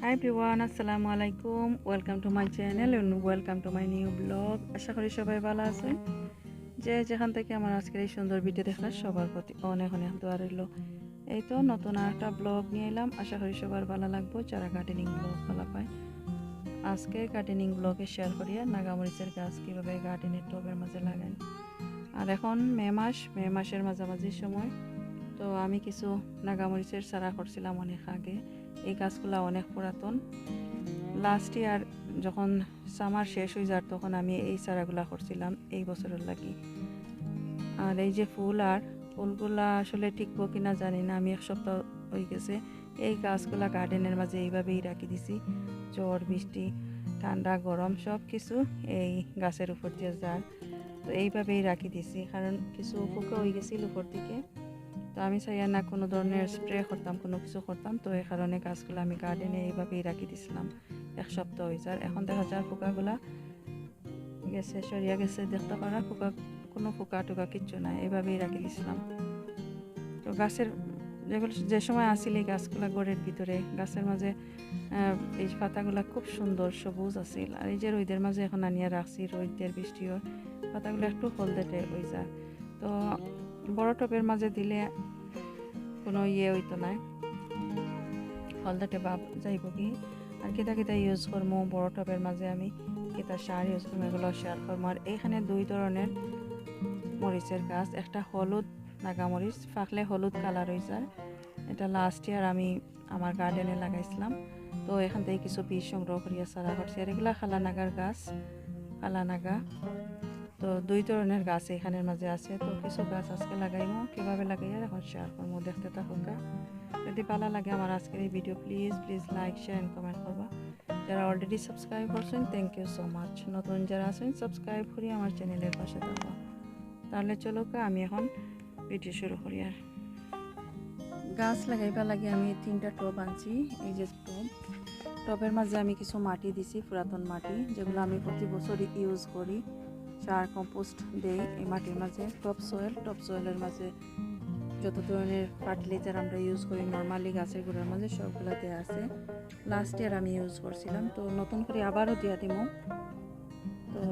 Hi everyone, আসসালামু আলাইকুম। Welcome to my channel and welcome to my new blog. আশা করি সবাই ভালো আছেন। যে যেখান থেকে আমার আজকের এই সুন্দর ভিডিও দেখার সবার প্রতি অনেক অনেক দোয়া রইল। এই তো নতুন একটা ব্লগ নিয়ে এলাম। আশা করি সবার ভালো লাগবে যারা গার্ডেনিং ব্লগ ভালো পায়। আজকে গার্ডেনিং ব্লগে শেয়ার করিয়া নাগামরিচের গাছ কীভাবে গার্ডেনের টবের মাঝে লাগান। আর এখন মে মাসের মাঝামাঝি সময়। তো আমি কিছু নাগামরিচের চারা করছিলাম অনেক আগে। এই গাছগুলো অনেক পুরাতন। লাস্ট ইয়ার যখন সামার শেষ হয়ে যায় তখন আমি এই চারাগুলা করছিলাম এই বছরের লাগি। আর এই যে ফুলগুলা আসলে টিকবো কিনা জানি না। আমি এক সপ্তাহ হয়ে গেছে এই গাছগুলা গার্ডেনের মাঝে এইভাবেই রাখি দিছি। ঝড় বৃষ্টি ঠান্ডা গরম সব কিছু এই গাছের উপর দিয়ে যায়। তো এইভাবেই রাখি দিছি কারণ কিছু পোকা হয়ে গেছিল উপর দিকে। তো আমি চাই না কোনো ধরনের স্প্রে করতাম, কোনো কিছু করতাম। তো এই কারণে গাছগুলো আমি গার্ডেনে এইভাবেই রাখি দিছিলাম। এক সপ্তাহ হয়ে যায়। এখন দেখা যায় পোকাগুলা গেছে, সরিয়া গেছে, দেখতে পারা কোনো পোকা টোকা কিচ্ছু নাই। এইভাবেই রাখি দিছিলাম। তো গাছের যেগুলো যে সময় আসিল এই গাছগুলা ঘরের ভিতরে গাছের মাঝে এই পাতাগুলা খুব সুন্দর সবুজ আছিল। আর এই যে রোদের মাঝে এখন আনিয়া রাখছি, রোদের বৃষ্টিও পাতাগুলো একটু হলদেটে হয়ে যায়। তো বড় টবের মাঝে দিলে কোনো হইতো না, হলদেটে ভাব যাইব কি। আর কিতা ইউজ করবো বড় টবের মাঝে আমি কিতা সার ইউজ করবো এগুলো শেয়ার করবো। আর এইখানে দুই ধরনের মরিচের গাছ, একটা হলুদ নাগামরিচ, পাকলে হলুদ কালার হয়ে যায়। এটা লাস্ট ইয়ার আমি আমার গার্ডেনে লাগাইছিলাম। তো এখান থেকে কিছু বীজ সংগ্রহ করিয়া চারা করছি। আর এগুলা খালানাগার গাছ, খালানাগা। তো দুই ধরনের গাছ এখানের মাঝে আছে। তো কিছু গাছ আজকে লাগাইমো, কীভাবে লাগাই আর এখন শেয়ার করবো, দেখতে থাকুকা। যদি ভালো লাগে আমার আজকের এই video please like share and comment করবা। যারা অলরেডি সাবস্ক্রাইব করছেন থ্যাংক ইউ সো মাচ। নতুন যারা আছেন সাবস্ক্রাইব করি আমার চ্যানেলের পাশে থাকবা। তাহলে চলো আমি এখন ভিডিও শুরু করি। আর গাছ লাগাইবা লাগে আমি 3টা টব আনছি। এই যে টবের মাঝে আমি কিছু মাটি দিছি, পুরাতন মাটি, যেগুলো আমি প্রতি বছরই ইউজ করি। সার কম্পোস্ট দেই এই মাটির মাঝে। টপ সয়েলের মাঝে যত ধরনের ফার্টিলাইজার আমরা ইউজ করি নর্মালি গাছের গোড়ার মাঝে সবগুলো দেওয়া আছে। লাস্ট ইয়ার আমি ইউজ করছিলাম, তো নতুন করে আবারও দিয়া দিব। তো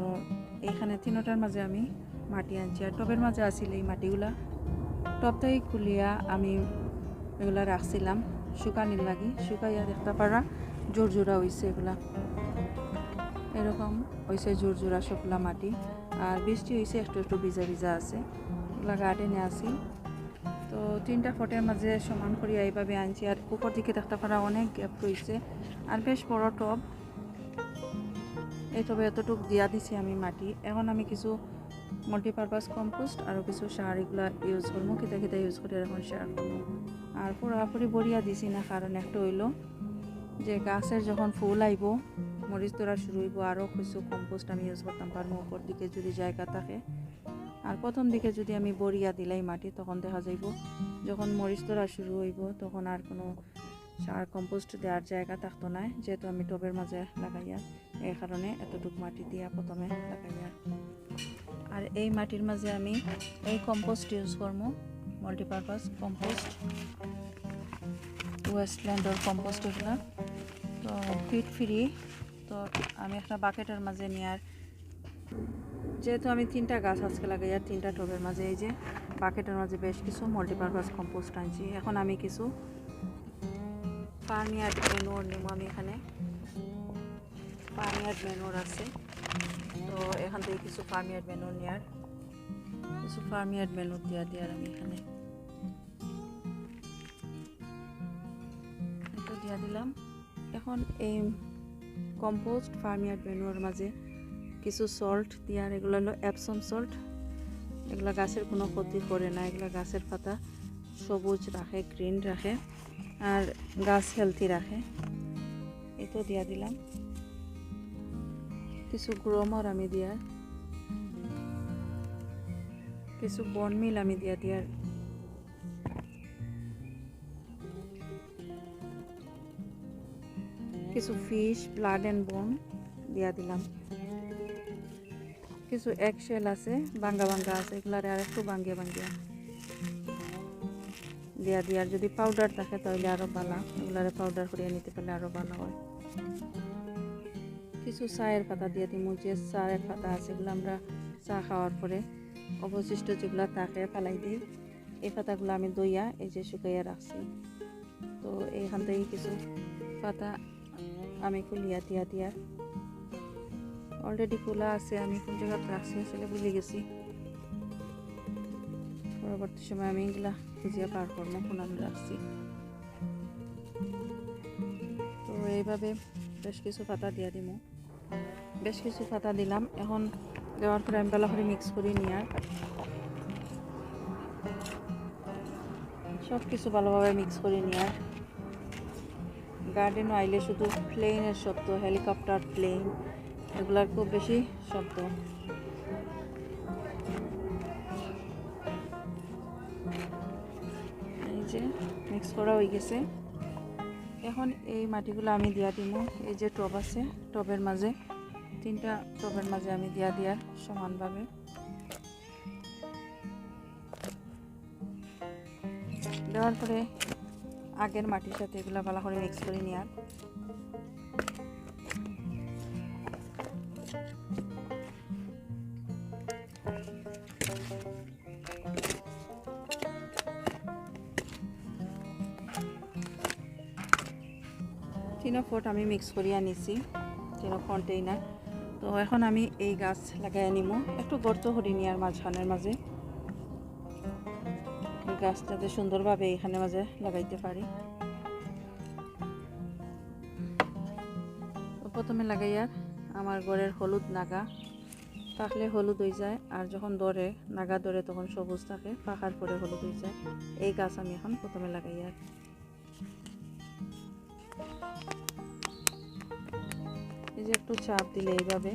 এইখানে 3টার মাঝে আমি মাটি আনছি। আর টবের মাঝে আসিল এই মাটিগুলা টব থেকে খুলিয়া আমি এগুলা রাখছিলাম শুকানির লাগি। শুকাইয়া দেখতে পারা জোরজোড়া হয়েছে, এগুলা এরকম হয়েছে জোরজোড়া সবগুলা মাটি। আর বৃষ্টি হয়েছে, একটু একটু ভিজা ভিজা আছে। এগুলা গার্ডেনে আছি। তো 3টা ফটের মাঝে সমান করিয়া এইভাবে আনছি। আর উপর দিকে দেখতে পারা অনেক গ্যাপ রয়েছে। আর বেশ বড় টব, এই টবে এতটুকু দিয়া দিছি আমি মাটি। এখন আমি কিছু মাল্টিপারপাস কম্পোস্ট আর কিছু সার এগুলো ইউজ করবো। কিতা ইউজ করি এখন শেয়ার করবো। আর পুরাপুরি বড়িয়া দিছি না, কারণ একটা হইলো যে গাছের যখন ফুল আইব, মরিচ ধরা শুরু হইব, আরও কিছু কম্পোস্ট আমি ইউজ করতাম পারবো উপর দিকে যদি জায়গা থাকে। আর প্রথম দিকে যদি আমি বড়িয়া দিলাই মাটি, তখন দেখা যাইব যখন মরিচ ধরা শুরু হইব তখন আর কোনো সার কম্পোস্ট দেওয়ার জায়গা থাকতো না, যেহেতু আমি টবের মাঝে লাগাইয়া। এই কারণে এতটুকু মাটি দিয়া প্রথমে লাগাইয়া। আর এই মাটির মাঝে আমি এই কম্পোস্ট ইউজ করবো, মাল্টিপারপাস কম্পোস্ট, ওয়েস্টল্যান্ডের কম্পোস্ট এগুলো। তো ফিট ফ্রি। তো আমি একটা বাকেটের মাঝে নেওয়ার, যেহেতু আমি 3টা গাছ আজকে লাগাই আর 3টা টবের মাঝে এই যে বাকেটের মাঝে বেশ কিছু মাল্টিপারপাস কম্পোস্ট আনছি। এখন আমি কিছু ফার্মিয়ার্ড ম্যানুয়ার নেব। আমি এখানে ফার্মিয়ার্ড ম্যানুয়ার আছে, তো এখান থেকে কিছু ফার্মিয়ার্ড ম্যানুয়ার নেওয়ার, কিছু ফার্মিয়ার্ড ম্যানুয়ার দেওয়ার আমি এখানে এটা দিয়া দিলাম। এখন এই কম্পোস্ট ফার্মিয়ার্ড ম্যানুয়ার মাঝে কিছু সল্ট দেওয়ার। এগুলো হলো এপসম সল্ট। এগুলো গাছের কোনো ক্ষতি করে না, এগুলো গাছের পাতা সবুজ রাখে, গ্রিন রাখে, আর গাছ হেলথি রাখে। এটা দিয়া দিলাম। কিছু গ্রোমর আমি দিয়ার, কিছু বন মিল আমি দিয়ার, কিছু ফিশ ব্লাড অ্যান্ড বোন দিয়া দিলাম। কিছু এগশেল আছে, ভাঙ্গা আছে, এগুলারে আর একটু ভাঙ্গিয়া দিয়া দিয়ার যদি পাউডার থাকে তাহলে আরও ভালো, এগুলারে পাউডার করিয়া নিতে পারলে আরও ভালো হয়। কিছু চায়ের পাতা দিয়ে দিব, যে চায়ের পাতা আছে এগুলো আমরা চা খাওয়ার পরে অবশিষ্ট যেগুলো থাকে ফেলাই দিই। এই পাতাগুলো আমি দইয়া এই যে শুকাইয়া রাখছি, তো এইখান থেকে কিছু পাতা আমি খুলিয়া দিয়া অলরেডি খোলা আছে, আমি কোন জায়গায় রাখছি আসলে ভুলে গেছি। পরবর্তী সময় আমি এগুলা খুঁজিয়া পার করবো কোন আমি রাখছি। তো এইভাবে বেশ কিছু পাতা দিয়া দিব, বেশ কিছু পাতা দিলাম। এখন দেওয়ার পরে আমি ভালো করে মিক্স করে নিয়ে সব কিছু ভালোভাবে মিক্স করে নিয়ে গার্ডেন আইলে শুধু প্লেনের শব্দ, হেলিকপ্টার প্লেন এগুলার খুব বেশি শব্দ। এই যে মিক্স করা হয়ে গেছে। এখন এই মাটিগুলো আমি দিয়া দিব, এই যে টব আছে টবের মাঝে, 3টা টবের মাঝে আমি দিয়ার সমানভাবে। দেওয়ার পরে আগের মাটির সাথে এগুলো ভালো করে মিক্স করে নেওয়ার। তিনো ফট আমি মিক্স করিয়া নিছি, 3 কন্টেইনার। তো এখন আমি এই গাছ লাগাই নিব, একটু গর্ত করে নেওয়ার মাঝখানের মাঝে, গাছটাতে সুন্দরভাবে এখানে মাঝে লাগাইতে পারি। প্রথমে লাগাইয়ার আমার ঘরের হলুদ নাগা পাকলে হলুদ হয়ে যায়, আর যখন ধরে নাগা ধরে তখন সবুজ থাকে, পাকার পরে হলুদ হয়ে যায়। এই গাছ আমি এখন প্রথমে লাগাইয়ার। এই যে একটু চাপ দিলে এইভাবে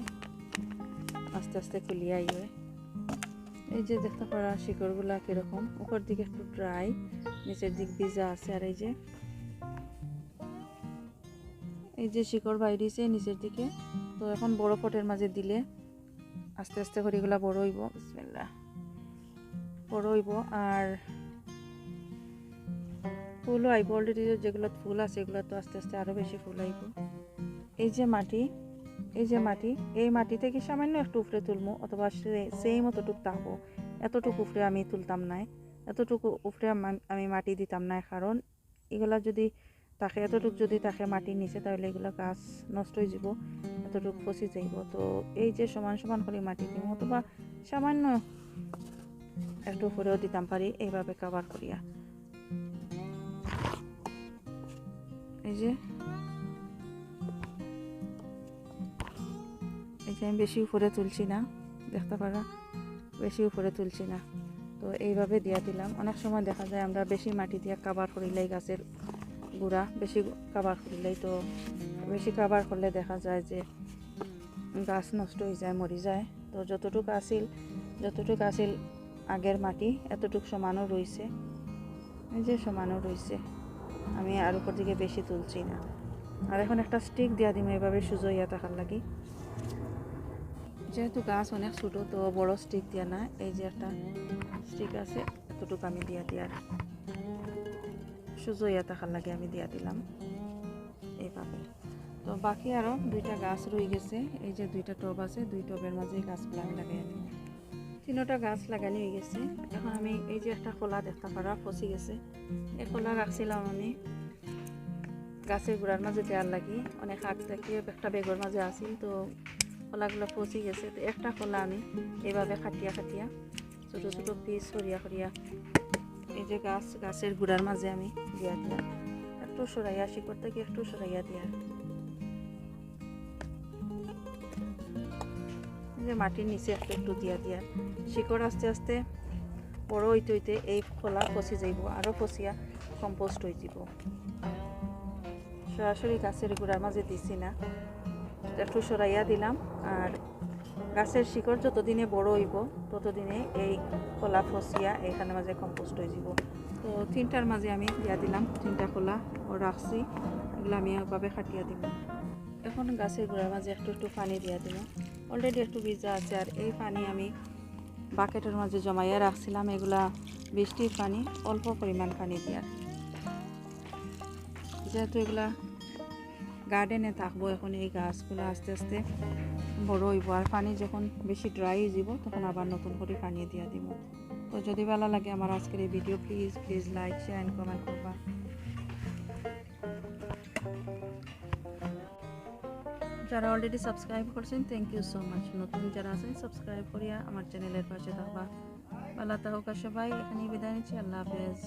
আস্তে আস্তে খুলিয়ে আইবে। এই যে দেখতে পারা শিকড়গুলা কিরকম, উপর দিকে একটু ড্রাই, নিচের দিক ভিজা আছে। আর এই যে শিকড় বাইরেছে নিচের দিকে। তো এখন বড় পটের মাঝে দিলে আস্তে আস্তে করে এগুলা বড় হইব, বিসমিল্লাহ বড় হইব। আর ফুলও আইব, অলরেডি যেগুলো ফুল আছে এগুলো তো আস্তে আস্তে আরো বেশি ফুল আইব। এই যে মাটি, এই মাটি থেকে সামান্য একটু উপরে তুলবো, অথবা সেই মতটুক তাকবো, এতটুকু উপরে আমি তুলতাম না, এতটুকু উপরে আমি মাটি দিতাম না, কারণ এগুলা যদি তাকে এতটুকু যদি তাকে মাটির নিচে তাহলে এগুলো গাছ নষ্ট হয়ে যাব, এতটুকু ফসি যাইব। তো এই যে সমান সমান করে মাটি দিব, অথবা সামান্য একটু উপরেও দিতাম পারি, এইভাবে কভার করিয়া। এই যে আমি বেশি উপরে তুলছি না, দেখতে পারা বেশি উপরে তুলছি না। তো এইভাবে দিয়া দিলাম। অনেক সময় দেখা যায় আমরা বেশি মাটি দিয়ে কাভার করিলাই, গাছের গুঁড়া বেশি কাভার করিলাই, তো বেশি কাভার করলে দেখা যায় যে গাছ নষ্ট হয়ে যায়, মরি যায়। তো যতটুকু আসিল আগের মাটি এতটুকু সমানও রয়েছে, এই যে সমানও রয়েছে, আমি আর উপর দিকে বেশি তুলছি না। আর এখন একটা স্টিক দিয়া দিম এভাবে সুজো ইয়া থাকার লাগি, যেহেতু গাছ অনেক ছোটো তো বড় স্টিক দিয়া না, এই যে একটা স্টিক আছে এতটুকু আমি দিয়া দিয়ার সুজো ইয়া থাকার লাগে আমি দিয়া দিলাম এইভাবে। তো বাকি আরও 2টা গাছ রয়ে গেছে, এই যে 2টা টব আছে, 2 টবের মাঝে গাছগুলো আমি লাগাই নিব। 3টা গাছ লাগানো হয়ে গেছে। এখন আমি এই যে একটা খোলা দেখতে পারা ফসি গেছে, এই খোলা রাখছিলাম আমি গাছের গোড়ার মাঝে দেওয়ার লাগি, অনেক আগ থেকে একটা বেগর মাঝে আসিল, তো খোলাগুলো ফসি গেছে। তো একটা খোলা আমি এইভাবে খাটিয়া ছোটো ছোটো পিস সরিয়া এই যে গাছের গোড়ার মাঝে আমি দিয়া দিলাম, একটু সরাইয়া শিকড় থেকে একটু সরাইয়া দিয়া, যে মাটির নিচে একটু দিয়া শিকড় আস্তে আস্তে বড় হইতে এই খোলা ফসি যাইব, আরও ফসিয়া কম্পোস্ট হয়ে যাব। সরাসরি গাছের গোড়ার মাঝে দিছি না, একটু সরাইয়া দিলাম। আর গাছের শিকড় যতদিনে বড় হইব ততদিনে এই খোলা ফসিয়া এখানে মাঝে কম্পোস্ট হয়ে যাব। তো 3টার মাঝে আমি দিয়া দিলাম, 3টা খোলা রাখছি, এগুলো আমি এভাবে খাটিয়া দিব। এখন গাছের গোড়ার মাঝে একটু পানি দিয়া দিব, অলরেডি একটু ভিজা আছে। আর এই পানি আমি বাকেটের মাঝে জমাইয়া রাখছিলাম, এগুলা বৃষ্টির পানি, অল্প পরিমাণ পানি দেওয়ার। যেহেতু এগুলা গার্ডেনে থাকবো, এখন এই গাছগুলো আস্তে আস্তে বড় হইব, আর পানি যখন বেশি ড্রাই হয়ে যাব তখন আবার নতুন করে পানি দিয়ে দিব। তো যদি ভালো লাগে আমার আজকের এই video, please like, share and comment করবা। যারা অলরেডি সাবস্ক্রাইব করছেন, থ্যাংক ইউ সো মাচ। নতুন যারা আছেন সাবস্ক্রাইব করিয়া আমার চ্যানেলের পাশে থাকবা। ভালো থাকুক সবাই, এখানেই বিদায় নিচ্ছি। আল্লাহ হাফেজ।